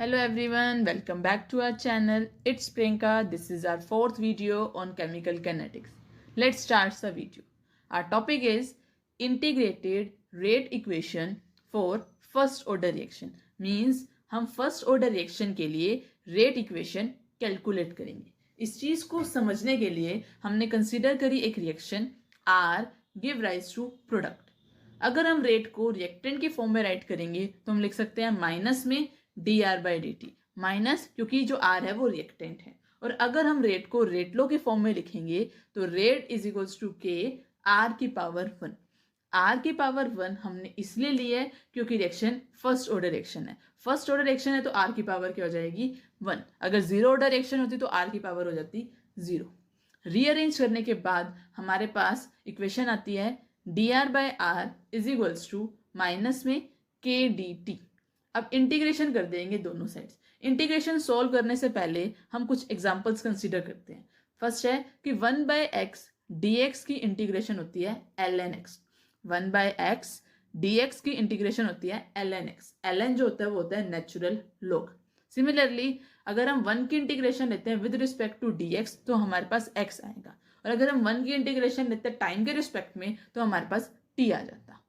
Hello everyone, welcome back to our channel. It's Priyanka. This is our fourth video on chemical kinetics. Let's start the video. Our topic is integrated rate equation for first order reaction. Means हम first order reaction के लिए rate equation calculate करेंगे. इस चीज को समझने के लिए हमने कंसीडर करी एक reaction R give rise to product. अगर हम रेट को रिएक्टेंट के फॉर्म में राइट करेंगे तो हम लिख सकते हैं माइनस में D R by D T. Minus क्योंकि जो आर है वो रिएक्टेंट है. और अगर हम रेट को रेट लो के फॉर्म में लिखेंगे तो रेट इज इक्वल्स टू के आर की पावर 1. आर की पावर 1 हमने इसलिए ली है क्योंकि रिएक्शन फर्स्ट ऑर्डर रिएक्शन है. फर्स्ट ऑर्डर रिएक्शन है तो आर की पावर क्या हो जाएगी 1. अगर जीरो ऑर्डर रिएक्शन होती तो आर की पावर हो जाती 0. रीअरेंज करने के बाद हमारे पास इक्वेशन आती है D R by R is equals to minus में के डी टी. अब इंटीग्रेशन कर देंगे दोनों साइड्स. इंटीग्रेशन सॉल्व करने से पहले हम कुछ एग्जांपल्स कंसीडर करते हैं. फर्स्ट है कि 1 बाय एक्स डी एक्स की इंटीग्रेशन होती है L N X. 1 by X D X की इंटीग्रेशन होती है L N X. L N जो होता है वो होता है नेचुरल लॉग. सिमिलरली अगर हम 1 की इंटीग्रेशन लेते हैं with respect to D X तो हमारे पास x आएगा. और अगर हम 1 की इंटीग्रेशन लेते हैं टाइम के रिस्पेक्ट में तो हमारे पास t आ जाता.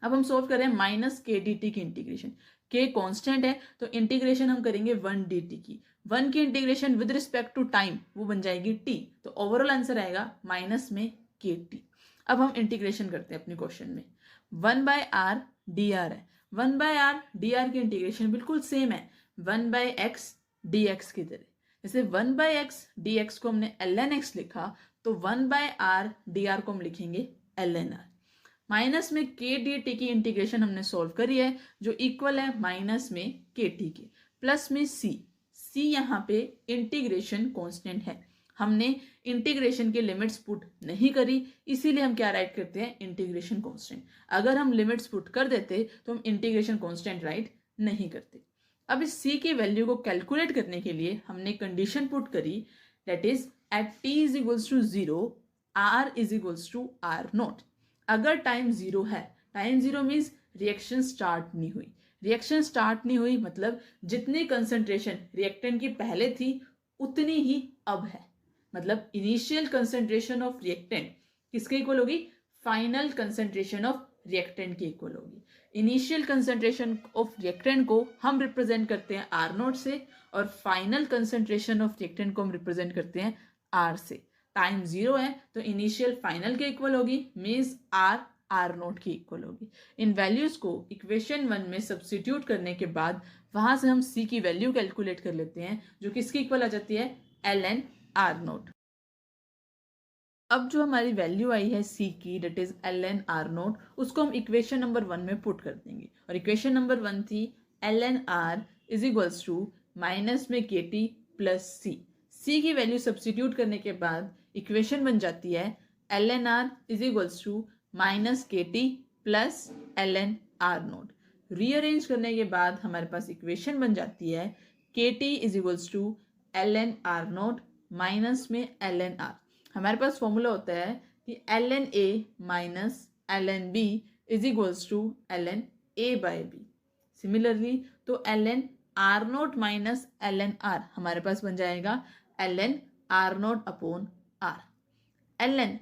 अब हम सॉल्व करें माइनस के डी टी की इंटीग्रेशन. के कांस्टेंट है तो इंटीग्रेशन हम करेंगे 1 डी टी की. 1 की integration with respect to time वो बन जाएगी t. तो ओवरऑल आंसर आएगा माइनस में के टी. अब हम इंटीग्रेशन करते हैं अपने क्वेश्चन में. 1 बाय आर डी आर है. 1 बाय आर डी आर की इंटीग्रेशन बिल्कुल सेम है 1 बाय एक्स डी एक्स की तरह. जैसे 1 बाय एक्स डी एक्स को हमने एल एन एक्स लिखा तो 1 बाय आर डी आर को हम लिखेंगे एल एन आर. माइनस में के डी टी की इंटीग्रेशन हमने सॉल्व करी है जो इक्वल है माइनस में के टी के. प्लस में सी. सी यहाँ पे इंटीग्रेशन कांस्टेंट है. हमने इंटीग्रेशन के लिमिट्स पुट नहीं करी इसीलिए हम क्या राइट करते हैं इंटीग्रेशन कांस्टेंट. अगर हम लिमिट्स पुट कर देते तो हम इंटीग्रेशन कांस्टेंट राइट नहीं करते. अब इस c की वैल्यू को कैलकुलेट करने के लिए हमने कंडीशन पुट करी that is at t is equals to 0 r is equals to r naught. अगर टाइम 0 है, टाइम 0 मीन्स रिएक्शन स्टार्ट नहीं हुई. रिएक्शन स्टार्ट नहीं हुई मतलब जितनी कंसंट्रेशन रिएक्टेंट की पहले थी उतनी ही अब है. मतलब इनिशियल कंसंट्रेशन ऑफ रिएक्टेंट किसके इक्वल होगी फाइनल कंसंट्रेशन ऑफ रिएक्टेंट की इक्वल होगी. इनिशियल कंसंट्रेशन ऑफ रिएक्टेंट को हम रिप्रेजेंट करते हैं आर नोट से और फाइनल कंसंट्रेशन ऑफ रिएक्टेंट को हम रिप्रेजेंट करते हैं आर से. टाइम 0 है तो इनिशियल फाइनल के इक्वल होगी मीन्स आर आर नोट की इक्वल होगी. इन वैल्यूज को इक्वेशन 1 में सब्स्टिट्यूट करने के बाद वहां से हम c की वैल्यू कैलकुलेट कर लेते हैं जो किसकी इक्वल आ जाती है एल एन आर नोट. अब जो हमारी वैल्यू आई है c की date is L N R naught उसको हम इक्वेशन नंबर 1 में पुट कर देंगे. और इक्वेशन नंबर 1 थी L N R is equals to minus में k t plus C. c की वैल्यू सब्स्टिट्यूट करने के बाद इक्वेशन बन जाती है L N R is equals to minus के t plus L N R naught. Rearrange करने के बाद हमारे पास इक्वेशन बन जाती है के T is equals to L N R naught minus में एल एन आर. हमारे पास फॉर्मूला होता है कि L N A minus L N B is equals to L N A by B. Similarly तो L N R naught minus L N R हमारे पास बन जाएगा L N R naught upon R. L N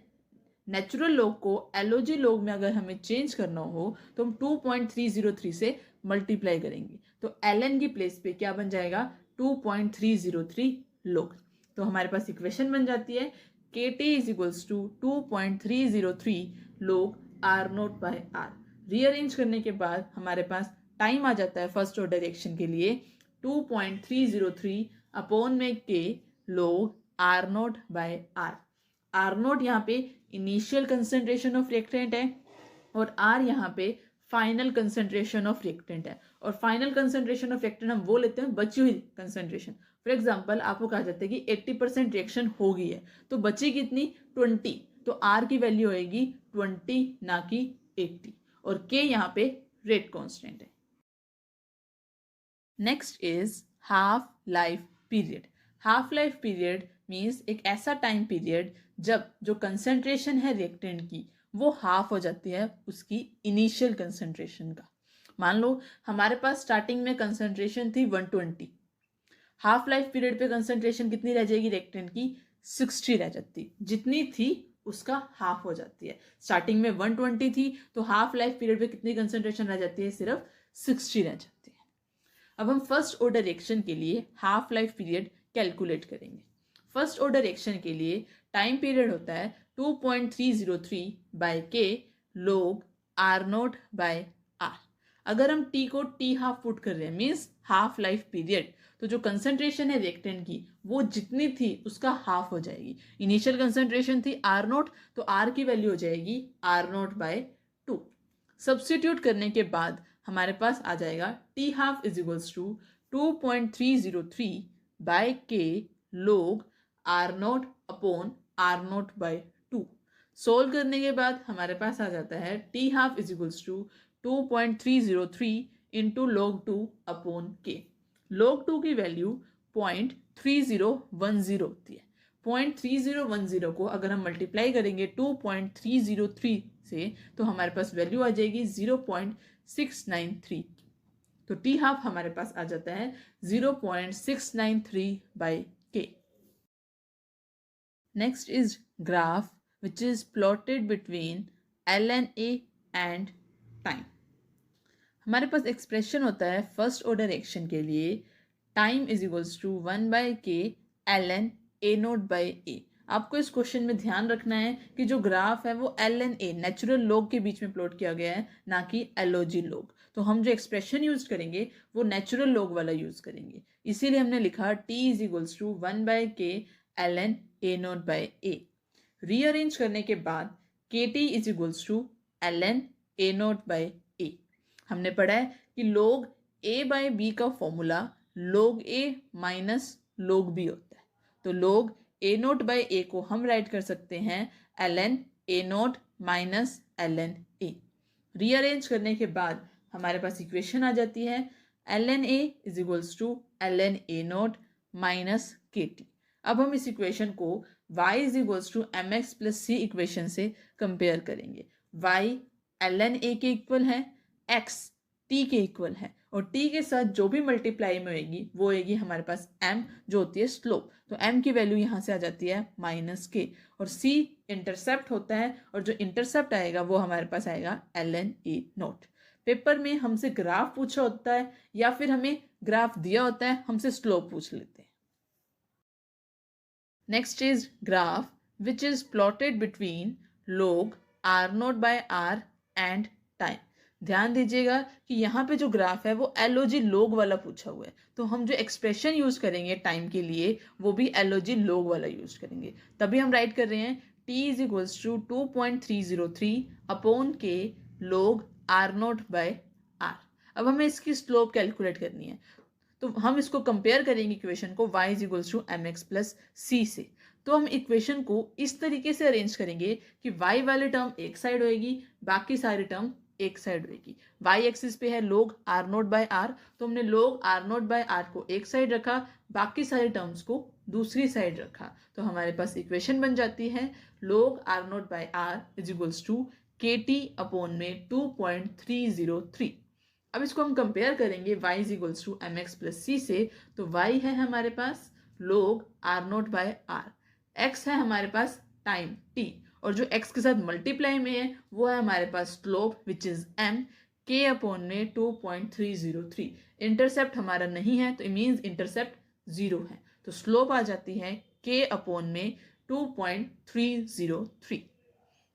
natural log को LOG log में अगर हमें change करना हो तो हम 2.303 से मल्टीप्लाई करेंगे तो एल एन की प्लेस पे क्या बन जाएगा 2.303 लॉग. तो हमारे पास इक्वेशन बन जाती है के T is equals to 2.303 log R note by R. Rearrange करने के बाद हमारे पास टाइम आ जाता है फर्स्ट ऑर्डर रिएक्शन के लिए 2.303 अपॉन में K log R note by R. R naught यहाँ पे इनिशियल कंसंट्रेशन ऑफ रिएक्टेंट है और आर यहाँ पे फाइनल कंसंट्रेशन ऑफ रिएक्टेंट है. और फाइनल कंसंट्रेशन ऑफ रिएक्टेंट हम वो लेते हैं बची हुई कंसंट्रेशन. फॉर एग्जांपल आपको कहा जाता है कि 80% रिएक्शन हो गई है तो बची कितनी 20. तो आर की वैल्यू होएगी 20 ना कि 80 और के यहाँ पे रेट कांस्टेंट है. Next is half life period. Half life period means एक ऐसा टाइम पीरियड जब जो कंसंट्रेशन है रिएक्टेंट की वो हाफ हो जाती है उसकी इनिशियल कंसंट्रेशन का. मान लो हमारे पास स्टार्टिंग में कंसंट्रेशन थी 120, हाफ लाइफ पीरियड पे कंसंट्रेशन कितनी रह जाएगी रिएक्टेंट की? 60 रह जाती, जितनी थी उसका हाफ हो जाती है। स्टार्टिंग में 120 थी तो हाफ लाइफ पीरियड पे कितनी कंसंट्रेशन रह जाती है? सिर्फ 60 रह जाती है। अब हम फर्स्ट ऑर्डर रिएक्शन के लिए हाफ लाइफ पीरियड कैलकुलेट करेंगे। फर्स्ट ऑर्डर रिएक्शन के लिए टाइम पीरियड होता है 2.303 by K log R note by R। अगर हम T को T हाफ पुट कर रहे हैं मीन्स हाफ लाइफ पीरियड, तो जो कंसंट्रेशन है रिएक्टेंट की वो जितनी थी उसका हाफ हो जाएगी। इनिशियल कंसंट्रेशन थी R नोट, तो R की वैल्यू हो जाएगी R नोट बाय 2। सब्स्टिट्यूट करने के बाद हमारे पास आ जाएगा T half is equals to 2.303 by K log R naught upon R note by 2। Solve करने के बाद हमारे पास आ जाता है T half is equals to 2.303 into log 2 upon के। log 2 की वैल्यू 0.3010 होती है। 0.3010 को अगर हम मल्टीप्लाई करेंगे 2.303 से तो हमारे पास वैल्यू आ जाएगी 0.693। तो टी हाफ हमारे पास आ जाता है 0.693 बाय के। Next is graph which is plotted between ln a and time। हमारे पास एक्सप्रेशन होता है फर्स्ट ऑर्डर रिएक्शन के लिए time is equals to 1 by K ln a note by a। आपको इस क्वेश्चन में ध्यान रखना है कि जो ग्राफ है वो ln a नेचुरल लॉग के बीच में प्लॉट किया गया है, ना कि LOG लॉग। तो हम जो एक्सप्रेशन यूज करेंगे वो नेचुरल लॉग वाला यूज करेंगे, इसीलिए हमने लिखा t is equals to 1 by K ln a note by a। Rearrange करने के बाद K T is equals to ln a note by a। हमने पढ़ा है कि log a बाय b का formula log a minus log b होता है, तो log a note by a को हम राइट कर सकते हैं ln a naught minus ln a। Rearrange करने के बाद हमारे पास इक्वेशन आ जाती है ln a is equals to ln a naught minus के टी। अब हम इस इक्वेशन को y is equals to M X plus C equation से कंपेयर करेंगे। y ln a के इक्वल है, x t के इक्वल है, और t के साथ जो भी मल्टीप्लाई में होगी वो होगी हमारे पास m जो होती है स्लोप। तो m की वैल्यू यहाँ से आ जाती है माइनस के, और c इंटरसेप्ट होता है, और जो इंटरसेप्ट आएगा वो हमारे पास आएगा ln a नोट। पेपर में हमसे ग्राफ पूछा होता है या फिर हमें ग्राफ दिया होता है, हमसे स्लोप पूछ लेते हैं। Next is graph which is plotted between log R note by R and time। ध्यान दीजिएगा कि यहाँ पे जो ग्राफ है वो LOG log वाला पूछा हुआ है, तो हम जो एक्सप्रेशन यूज करेंगे टाइम के लिए वो भी LOG log वाला यूज करेंगे। तभी हम राइट कर रहे हैं t is equals to 2.303 upon के log R note by R। अब हमें इसकी स्लोप कैलकुलेट करनी है, तो हम इसको कंपेयर करेंगे इक्वेशन को y is equals to M X plus C से। तो हम इक्वेशन को इस तरीके से अरेंज करेंगे कि y वाली टर्म एक साइड होएगी, बाकी सारी टर्म एक साइड होएगी। y एक्सिस पे है log r note by r, तो हमने log r note by r को एक साइड रखा, बाकी सारी टर्म्स को दूसरी साइड रखा। तो हमारे पास इक्वेशन बन जाती है log r note by r is equals to k t upon में 2.303। अब इसको हम कंपेयर करेंगे y is equals to M X plus C से, तो y है हमारे पास log r note by r, x है हमारे पास टाइम t, और जो x के साथ मल्टीप्लाई में है वो है हमारे पास slope which is m, k upon में 2.303। इंटरसेप्ट हमारा नहीं है तो इट मीन्स इंटरसेप्ट 0 है, तो स्लोप आ जाती है k अपॉन में 2.303।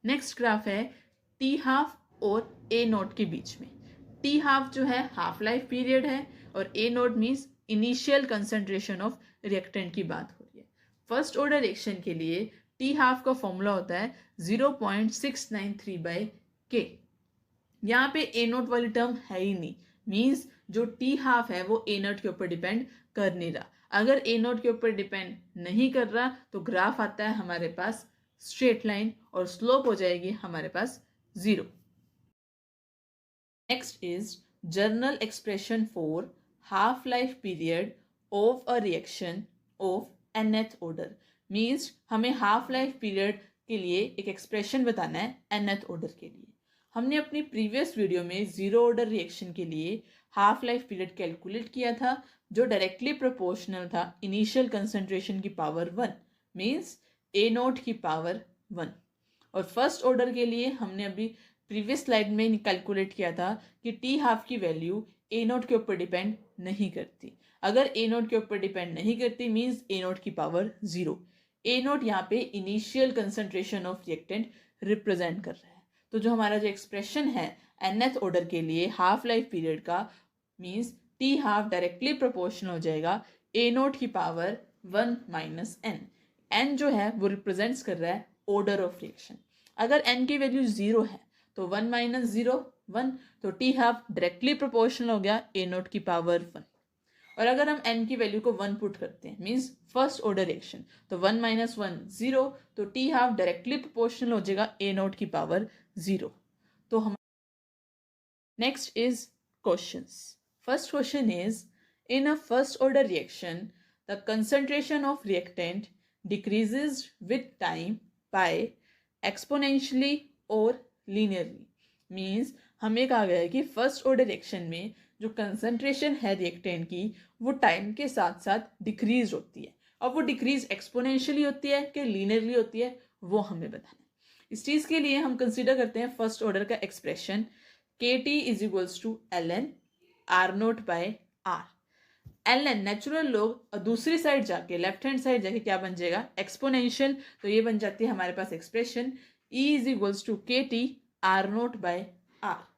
नेक्स्ट ग्राफ है t हाफ और a नोट के बीच में। टी हाफ जो है हाफ लाइफ पीरियड है, और A naught means initial concentration of reactant की बात हो रही है। फर्स्ट ऑर्डर रिएक्शन के लिए टी हाफ का फॉर्मूला होता है 0.693 बाय के। यहाँ पे ए नोट वाली टर्म है ही नहीं, मीन्स जो टी हाफ है वो ए नोट के ऊपर डिपेंड कर नहीं रहा। अगर ए नोट के ऊपर डिपेंड नहीं कर रहा तो ग्राफ आता है हमारे पास स्ट्रेट लाइन, और स्लोप हो जाएगी हमारे पास 0। Next is general expression for half-life period of a reaction of nth order। Means हमें half-life period के लिए एक expression बताना है nth order के लिए। हमने अपनी प्रीवियस वीडियो में जीरो ऑर्डर रिएक्शन के लिए हाफ लाइफ पीरियड कैलकुलेट किया था जो डायरेक्टली प्रोपोर्शनल था इनिशियल कंसंट्रेशन की पावर 1 मींस ए नोट की पावर 1। और फर्स्ट ऑर्डर के लिए हमने अभी प्रीवियस स्लाइड में कैलकुलेट किया था कि टी हाफ की वैल्यू ए नोट के ऊपर डिपेंड नहीं करती। अगर ए नोट के ऊपर डिपेंड नहीं करती मींस ए नोट की पावर 0। ए नोट यहाँ पे initial concentration of reactant represent कर रहा है। तो जो हमारा जो एक्सप्रेशन है nth ऑर्डर के लिए हाफ लाइफ पीरियड का means T half directly proportional हो जाएगा ए नोट की पावर 1 माइनस एन। एन जो है वो रिप्रेजेंट्स कर रहा है ऑर्डर ऑफ रिएक्शन। अगर एन की वैल्यू 0 है तो 1 माइनस 0 1, तो टी हाफ डायरेक्टली प्रोपोर्शनल हो गया ए नोट की पावर 1। और अगर हम n की वैल्यू को 1 पुट करते हैं मींस फर्स्ट ऑर्डर रिएक्शन, तो 1 माइनस 1 0, तो टी हाफ डायरेक्टली प्रोपोर्शनल हो जाएगा ए नोट की पावर 0। तो हम next is questions. First question is in a first order reaction the concentration of reactant decreases with time by exponentially और linearly. Means हमें कहा गया है कि फर्स्ट ऑर्डर रिएक्शन में जो कंसंट्रेशन है रिएक्टेंट की वो टाइम के साथ साथ डिक्रीज होती है। अब वो डिक्रीज एक्सपोनेंशियली होती है कि लीनियरली होती है वो हमें बताना है। इस चीज़ के लिए हम कंसिडर करते हैं फर्स्ट ऑर्डर का expression k T is equals to L N R note by r. L N natural log दूसरी साइड जाके लेफ्ट हैंड साइड जाके क्या बन जाएगा एक्सपोनेंशियल, तो ये बन जाती है हमारे पास expression E is equals to k t R note by R.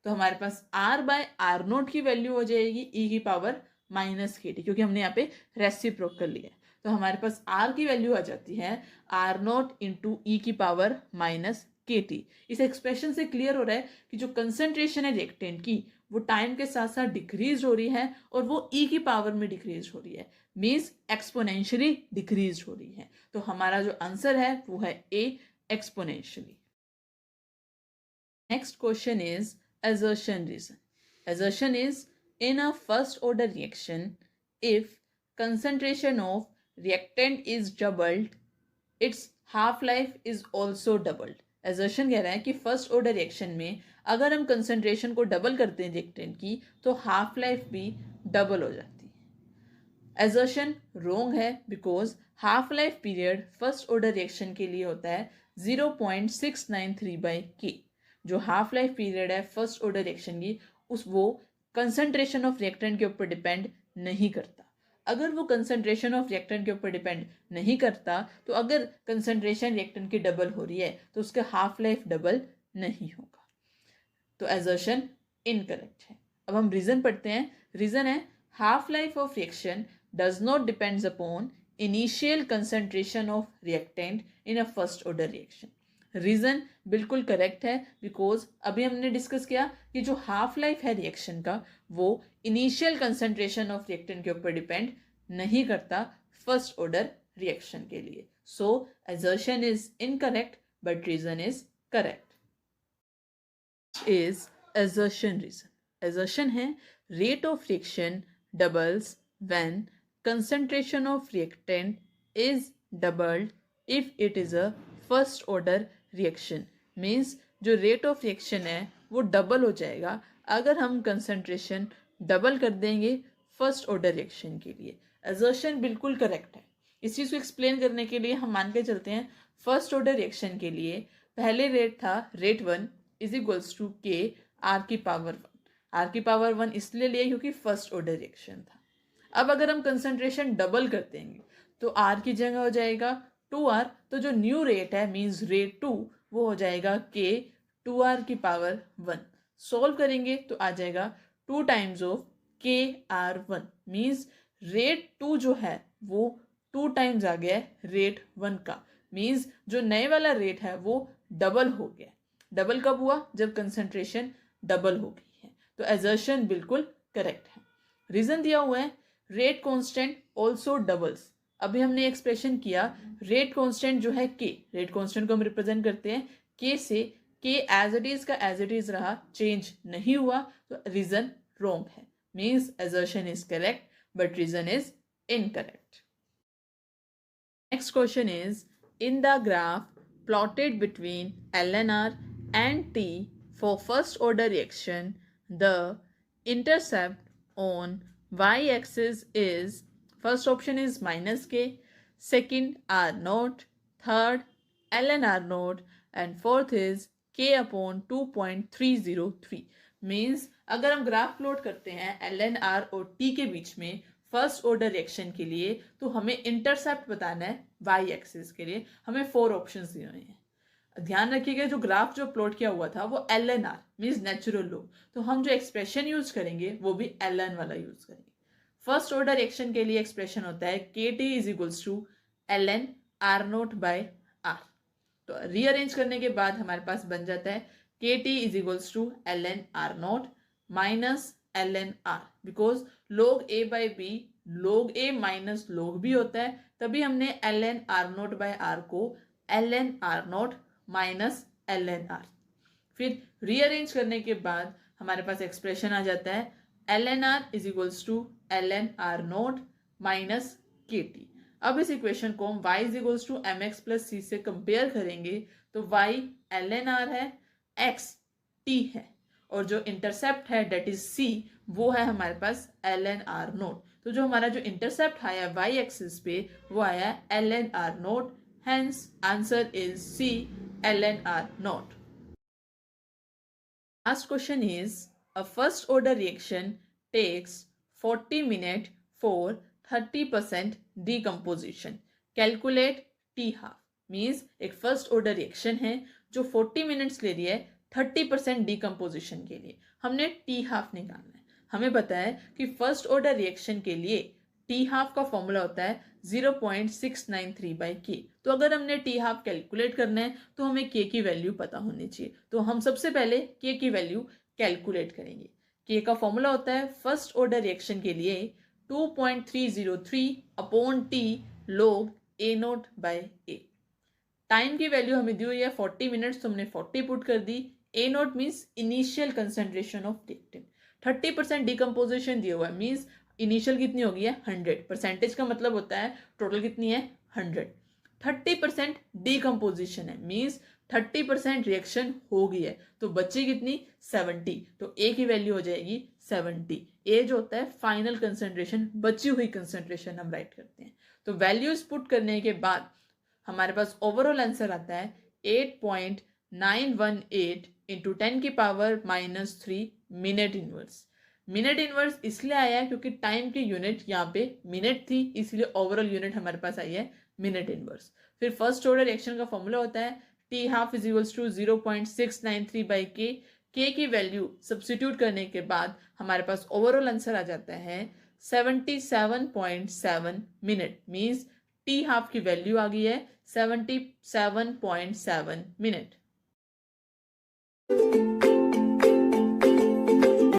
तो हमारे पास r बाय आर नोट की वैल्यू हो जाएगी e की पावर माइनस के टी, क्योंकि हमने यहाँ पे रेसिप्रोक कर लिया है। तो हमारे पास r की वैल्यू आ जाती है आर नोट इंटू ई की पावर माइनस के टी। इस एक्सप्रेशन से क्लियर हो रहा है कि जो कंसंट्रेशन है रिएक्टेंट की वो टाइम के साथ साथ डिक्रीज हो रही है और वो e की पावर में डिक्रीज हो रही है, मीन्स एक्सपोनेंशियली डिक्रीज हो रही है। तो हमारा जो आंसर है वो है A exponentially. Next question is assertion reason. Assertion is in a first order reaction, if concentration of reactant is doubled, its half life is also doubled. Assertion कह रहा है कि फर्स्ट ऑर्डर रिएक्शन में अगर हम कंसंट्रेशन को double करते हैं रिएक्टेंट की तो हाफ लाइफ भी डबल हो जाती है। Assertion wrong है because half life period first order reaction के लिए होता है 0.693/k। जो हाफ लाइफ पीरियड है फर्स्ट ऑर्डर रिएक्शन की उस वो कंसंट्रेशन ऑफ रिएक्टेंट के ऊपर डिपेंड नहीं करता। अगर वो कंसंट्रेशन ऑफ रिएक्टेंट के ऊपर डिपेंड नहीं करता तो अगर कंसंट्रेशन रिएक्टेंट की डबल हो रही है तो उसका हाफ लाइफ डबल नहीं होगा। तो एजर्शन इनकरेक्ट है। अब हम रीजन पढ़ते हैं। रीजन है half life of reaction does not depends upon initial concentration of reactant in a first order reaction. Reason बिल्कुल करेक्ट है बिकॉज अभी हमने डिस्कस किया कि जो हाफ लाइफ है रिएक्शन का वो इनिशियल कंसंट्रेशन ऑफ रिएक्टेंट के ऊपर डिपेंड नहीं करता फर्स्ट ऑर्डर रिएक्शन के लिए। So assertion is incorrect but reason is correct. Is assertion reason. Assertion है rate of reaction doubles when concentration of reactant is doubled if it is a first order reaction. Means जो rate of reaction है वो double हो जाएगा अगर हम concentration double कर देंगे फर्स्ट ऑर्डर रिएक्शन के लिए। असर्शन बिल्कुल करेक्ट है। इस चीज़ को एक्सप्लेन करने के लिए हम मान के चलते हैं फर्स्ट ऑर्डर रिएक्शन के लिए पहले रेट था रेट 1 इज इक्वल्स टू के आर की पावर 1। आर की पावर 1 इसलिए लिए क्योंकि फर्स्ट ऑर्डर रिएक्शन था। अब अगर हम कंसंट्रेशन डबल कर देंगे तो आर की जगह हो जाएगा 2r, तो जो न्यू रेट है मीन्स रेट 2 वो हो जाएगा के 2r की पावर 1। सॉल्व करेंगे तो आ जाएगा 2 टाइम्स ऑफ के आर 1 मीन्स रेट 2 जो है वो 2 टाइम्स आ गया है रेट 1 का। मीन्स जो नए वाला रेट है वो डबल हो गया। डबल कब हुआ? जब कंसंट्रेशन डबल हो गई है। तो असर्शन बिल्कुल करेक्ट है। रीजन दिया हुआ है रेट कांस्टेंट ऑल्सो डबल्स। अभी हमने एक्सप्रेशन किया रेट कांस्टेंट जो है के, रेट कांस्टेंट को हम रिप्रेजेंट करते हैं के से, के एज इट इज का एज इट इज रहा, चेंज नहीं हुआ, तो रीजन रॉन्ग है। Means assertion is correct but reason is incorrect. Next question is in the graph plotted between ln r and t For first order reaction, the intercept on y-axis is, first option is minus k, second r naught, third ln r naught, and fourth is k upon 2.303. Means अगर हम graph plot करते हैं ln r और t के बीच में first order reaction के लिए, तो हमें इंटरसेप्ट बताना है y एक्सिस के लिए। हमें 4 ऑप्शंस दिए हुए हैं। ध्यान रखिएगा जो ग्राफ जो प्लॉट किया हुआ था वो ln r means natural log, तो हम जो एक्सप्रेशन यूज करेंगे वो भी ln वाला यूज करेंगे। फर्स्ट ऑर्डर रिएक्शन के लिए एक्सप्रेशन होता है kt is equals to ln r note by r। तो रीअरेंज करने के बाद हमारे पास बन जाता है kt is equals to ln r not minus ln r, because log a by b log a minus log b होता है, तभी हमने ln r note by r को ln r not minus ln r। फिर rearrange करने के बाद हमारे पास एक्सप्रेशन आ जाता है ln r is equals to ln r not minus kt। अब इस इक्वेशन को हम y is equals to mx plus c से कंपेयर करेंगे, तो y ln r है, x t है, और जो इंटरसेप्ट है डेट इज c वो है हमारे पास ln r नोट। तो जो हमारा जो इंटरसेप्ट आया y एक्सिस पे वो आया ln r note, hence answer is c ln r note. Last question is, a first order reaction takes 40 minutes for 30% decomposition. Calculate t half. Means एक first order reaction है जो 40 minutes ले रही है 30% decomposition के लिए। हमने टी हाफ निकालना है। हमें पता है कि फर्स्ट ऑर्डर रिएक्शन के लिए टी हाफ का फॉर्मूला होता है 0.693 बाई के। तो अगर हमने टी हाफ कैलकुलेट करना है तो हमें के की वैल्यू पता होनी चाहिए। तो हम सबसे पहले के की वैल्यू कैलकुलेट करेंगे। के का फॉर्मूला होता है फर्स्ट ऑर्डर रिएक्शन के लिए 2.303 upon t log a note by a। Time की वैल्यू हमें दी हुई है 40 मिनट्स, तो हमने 40 पुट कर दी। a note means initial concentration of reactant, 30% decomposition दिया हुआ है, मीन्स इनिशियल कितनी होगी है 100, परसेंटेज का मतलब होता है टोटल कितनी है 100। 30% डिकम्पोजिशन है, मीन्स 30% रिएक्शन हो गई है, तो बची कितनी 70, तो ए की वैल्यू हो जाएगी 70। ए जो होता है फाइनल कंसेंट्रेशन, बची हुई कंसेंट्रेशन हम राइट करते हैं। तो वैल्यूज पुट करने के बाद हमारे पास ओवरऑल आंसर आता है 8.918 इंटू 10 की power -3 minute inverse. Minute inverse इसलिए आया है क्योंकि टाइम की यूनिट यहाँ पे मिनट थी, इसलिए ओवरऑल यूनिट हमारे पास आई है मिनट इनवर्स। फिर फर्स्ट ऑर्डर रिएक्शन का फॉर्मूला होता है t half is equals to 0.693 by k. K की वैल्यू सब्स्टिट्यूट करने के बाद हमारे पास ओवरऑल आंसर आ जाता है 77.7 मिनट, मीन्स टी हाफ की वैल्यू आ गई है 77.7 मिनट।